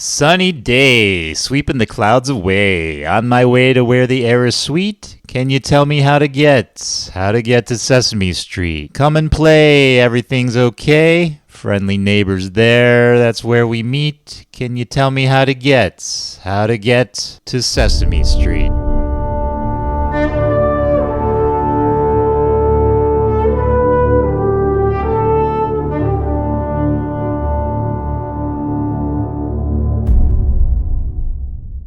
Sunny day, sweeping the clouds away. On my way to where the air is sweet. Can you tell me how to get to Sesame Street? Come and play, everything's okay. Friendly neighbors there, that's where we meet. Can you tell me how to get to Sesame Street?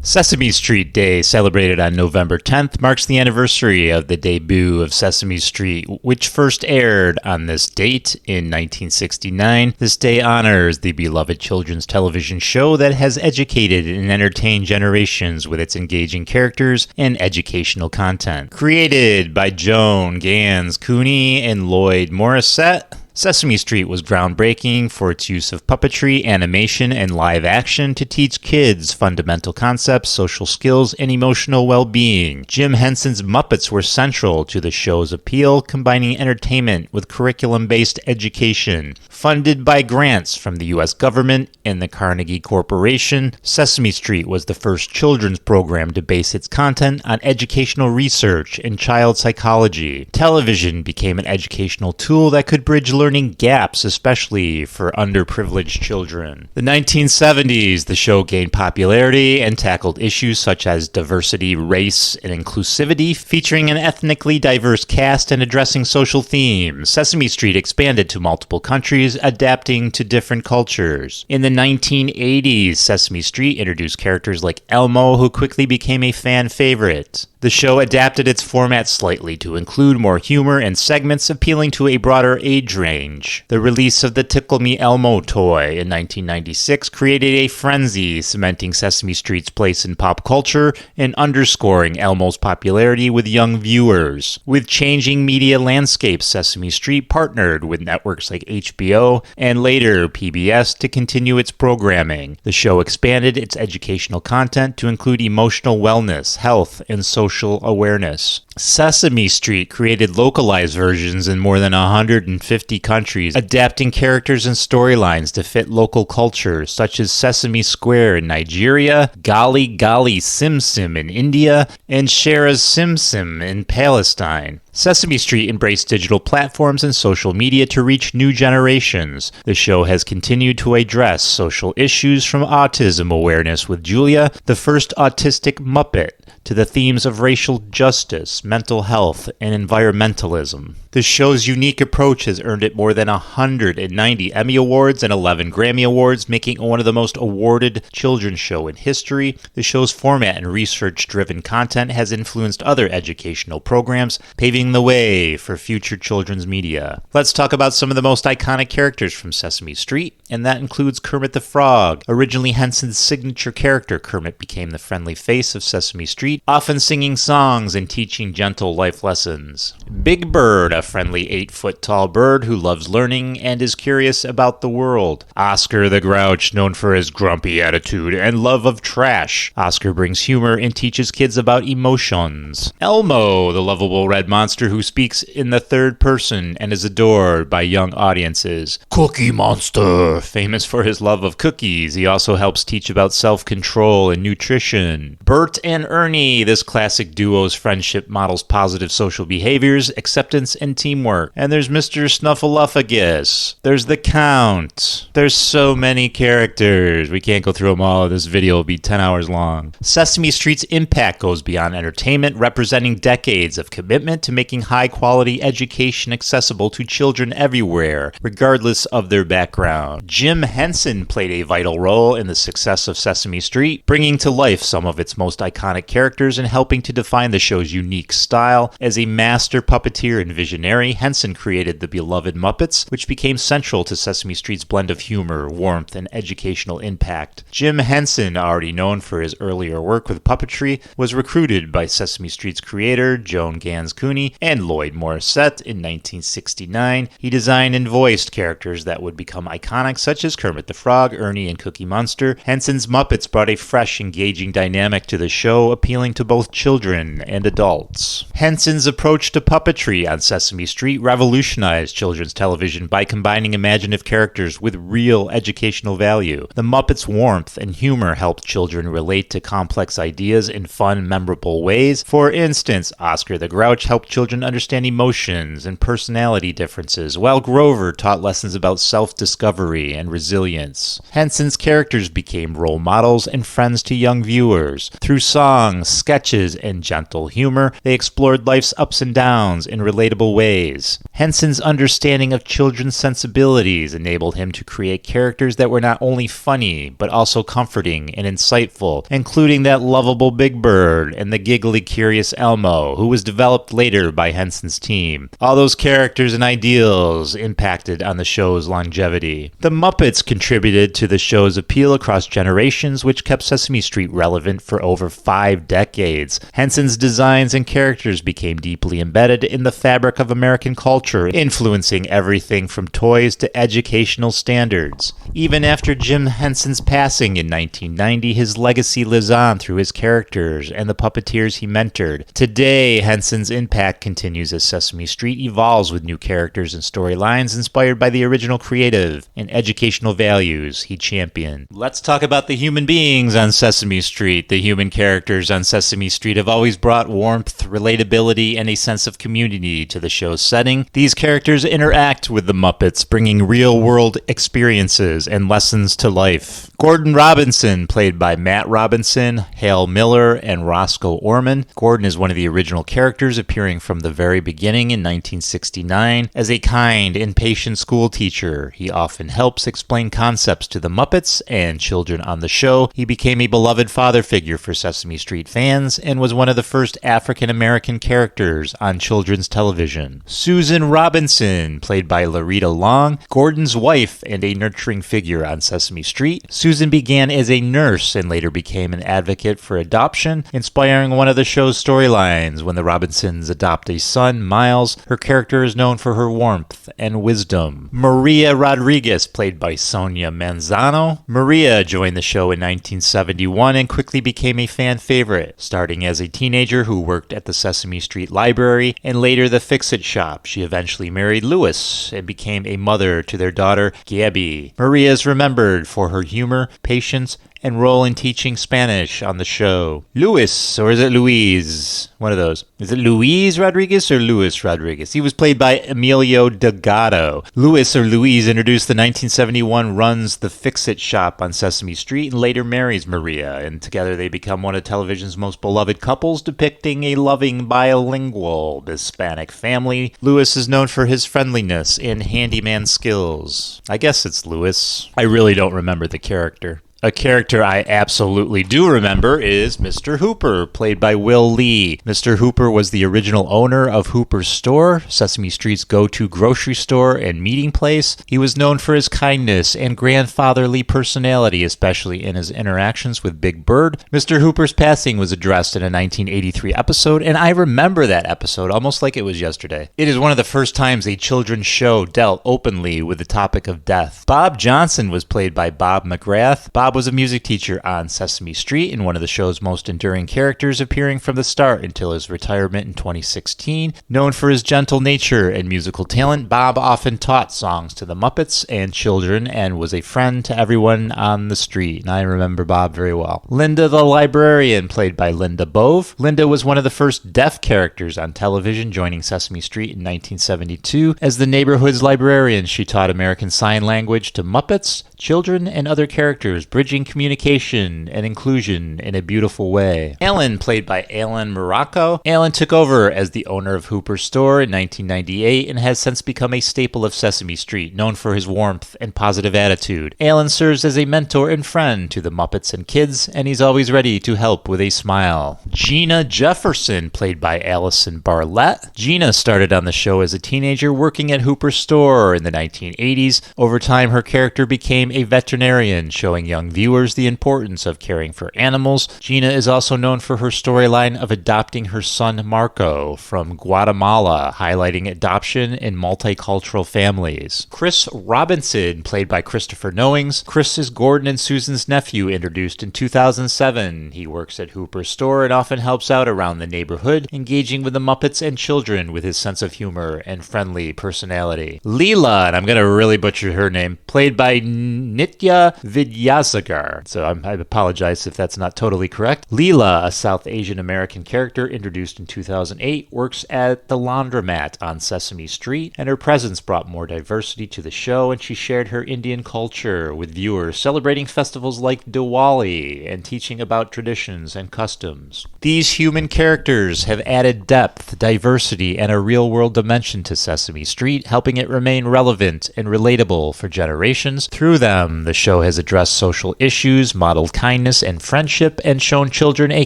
Sesame Street Day, celebrated on November 10th, marks the anniversary of the debut of Sesame Street, which first aired on this date in 1969. This day honors the beloved children's television show that has educated and entertained generations with its engaging characters and educational content. Created by Joan Gans Cooney and Lloyd Morissette, Sesame Street was groundbreaking for its use of puppetry, animation, and live action to teach kids fundamental concepts, social skills, and emotional well-being. Jim Henson's Muppets were central to the show's appeal, combining entertainment with curriculum-based education. Funded by grants from the U.S. government and the Carnegie Corporation, Sesame Street was the first children's program to base its content on educational research and child psychology. Television became an educational tool that could bridge learning gaps, especially for underprivileged children. The 1970s, the show gained popularity and tackled issues such as diversity, race, and inclusivity, featuring an ethnically diverse cast and addressing social themes. Sesame Street expanded to multiple countries, adapting to different cultures. In the 1980s, Sesame Street introduced characters like Elmo, who quickly became a fan favorite. The show adapted its format slightly to include more humor and segments appealing to a broader age range. The release of the Tickle Me Elmo toy in 1996 created a frenzy, cementing Sesame Street's place in pop culture and underscoring Elmo's popularity with young viewers. With changing media landscapes, Sesame Street partnered with networks like HBO and later PBS to continue its programming. The show expanded its educational content to include emotional wellness, health, and social awareness. Sesame Street created localized versions in more than 150 countries, adapting characters and storylines to fit local cultures, such as Sesame Square in Nigeria, Golly Golly Sim Sim in India, and Shara's Sim Sim in Palestine. Sesame Street embraced digital platforms and social media to reach new generations. The show has continued to address social issues, from autism awareness with Julia, the first autistic Muppet, to the themes of racial justice, mental health, and environmentalism. The show's unique approach has earned it more than 190 Emmy Awards and 11 Grammy Awards, making it one of the most awarded children's shows in history. The show's format and research-driven content has influenced other educational programs, paving the way for future children's media. Let's talk about some of the most iconic characters from Sesame Street, and that includes Kermit the Frog. Originally Henson's signature character, Kermit became the friendly face of Sesame Street, often singing songs and teaching gentle life lessons. Big Bird, a friendly 8-foot-tall bird who loves learning and is curious about the world. Oscar the Grouch, known for his grumpy attitude and love of trash. Oscar brings humor and teaches kids about emotions. Elmo, the lovable red monster who speaks in the third person and is adored by young audiences. Cookie Monster, famous for his love of cookies. He also helps teach about self-control and nutrition. Bert and Ernie, this classic duo's friendship models positive social behaviors, acceptance, and teamwork. And there's Mr. Snuffleupagus. There's the Count. There's so many characters. We can't go through them all. This video will be 10 hours long. Sesame Street's impact goes beyond entertainment, representing decades of commitment to making high-quality education accessible to children everywhere, regardless of their background. Jim Henson played a vital role in the success of Sesame Street, bringing to life some of its most iconic characters and helping to define the show's unique style. As a master puppeteer and visionary, Henson created the beloved Muppets, which became central to Sesame Street's blend of humor, warmth, and educational impact. Jim Henson, already known for his earlier work with puppetry, was recruited by Sesame Street's creator, Joan Gans Cooney, Disney, and Lloyd Morissette in 1969. He designed and voiced characters that would become iconic, such as Kermit the Frog, Ernie, and Cookie Monster. Henson's Muppets brought a fresh, engaging dynamic to the show, appealing to both children and adults. Henson's approach to puppetry on Sesame Street revolutionized children's television by combining imaginative characters with real educational value. The Muppets' warmth and humor helped children relate to complex ideas in fun, memorable ways. For instance, Oscar the Grouch helped children understand emotions and personality differences, while Grover taught lessons about self-discovery and resilience. Henson's characters became role models and friends to young viewers. Through songs, sketches, and gentle humor, they explored life's ups and downs in relatable ways. Henson's understanding of children's sensibilities enabled him to create characters that were not only funny, but also comforting and insightful, including that lovable Big Bird and the giggly curious Elmo, who was developed later by Henson's team. All those characters and ideals impacted on the show's longevity. The Muppets contributed to the show's appeal across generations, which kept Sesame Street relevant for over 5 decades. Henson's designs and characters became deeply embedded in the fabric of American culture, influencing everything from toys to educational standards. Even after Jim Henson's passing in 1990, his legacy lives on through his characters and the puppeteers he mentored. Today, Henson's impact continues as Sesame Street evolves with new characters and storylines inspired by the original creative and educational values he championed. Let's talk about the human beings on Sesame Street. The human characters on Sesame Street have always brought warmth, relatability, and a sense of community to the show's setting. These characters interact with the Muppets, bringing real-world experiences and lessons to life. Gordon Robinson, played by Matt Robinson, Hal Miller, and Roscoe Orman. Gordon is one of the original characters, appearing from the very beginning in 1969. As a kind and patient school teacher, he often helps explain concepts to the Muppets and children on the show. He became a beloved father figure for Sesame Street fans and was one of the first African-American characters on children's television. Susan Robinson, played by Larita Long, Gordon's wife and a nurturing figure on Sesame Street. Susan began as a nurse and later became an advocate for adoption, inspiring one of the show's storylines. When the Robinsons adopt a son, Miles, her character is known for her warmth and wisdom. Maria Rodriguez, played by Sonia Manzano. Maria joined the show in 1971 and quickly became a fan favorite, starting as a teenager who worked at the Sesame Street Library and later the Fix-It Shop. She eventually married Louis and became a mother to their daughter, Gabby. Maria is remembered for her humor, patience, and role in teaching Spanish on the show. Luis, or is it Luis? One of those. Is it Luis Rodriguez or Luis Rodriguez? He was played by Emilio Delgado. Luis, or Luis, introduced the 1971 runs The Fix-It Shop on Sesame Street and later marries Maria, and together they become one of television's most beloved couples, depicting a loving bilingual Hispanic family. Luis is known for his friendliness and handyman skills. I guess it's Luis. I really don't remember the character. A character I absolutely do remember is Mr. Hooper, played by Will Lee. Mr. Hooper was the original owner of Hooper's Store, Sesame Street's go-to grocery store and meeting place. He was known for his kindness and grandfatherly personality, especially in his interactions with Big Bird. Mr. Hooper's passing was addressed in a 1983 episode, and I remember that episode almost like it was yesterday. It is one of the first times a children's show dealt openly with the topic of death. Bob Johnson was played by Bob McGrath. Bob was a music teacher on Sesame Street and one of the show's most enduring characters, appearing from the start until his retirement in 2016. Known for his gentle nature and musical talent, Bob often taught songs to the Muppets and children and was a friend to everyone on the street, and I remember Bob very well. Linda the librarian, played by Linda Bove. Linda was one of the first deaf characters on television, joining Sesame Street in 1972. As the neighborhood's librarian, she taught American Sign Language to Muppets, children, and other characters, bridging communication and inclusion in a beautiful way. Alan, played by Alan Morocco. Alan took over as the owner of Hooper's Store in 1998 and has since become a staple of Sesame Street, known for his warmth and positive attitude. Alan serves as a mentor and friend to the Muppets and kids, and he's always ready to help with a smile. Gina Jefferson, played by Allison Barlett. Gina started on the show as a teenager working at Hooper's Store in the 1980s. Over time, her character became became a veterinarian, showing young viewers the importance of caring for animals. Gina is also known for her storyline of adopting her son Marco from Guatemala, highlighting adoption in multicultural families. Chris Robinson, played by Christopher Knowings. Chris is Gordon and Susan's nephew, introduced in 2007. He works at Hooper's store and often helps out around the neighborhood, engaging with the Muppets and children with his sense of humor and friendly personality. Leela, and I'm going to really butcher her name, played by Nitya Vidyasagar. So I apologize if that's not totally correct. Leela, a South Asian American character introduced in 2008, works at the laundromat on Sesame Street, and her presence brought more diversity to the show, and she shared her Indian culture with viewers, celebrating festivals like Diwali and teaching about traditions and customs. These human characters have added depth, diversity, and a real-world dimension to Sesame Street, helping it remain relevant and relatable for generations. Through them, the show has addressed social issues, modeled kindness and friendship, and shown children a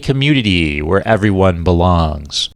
community where everyone belongs.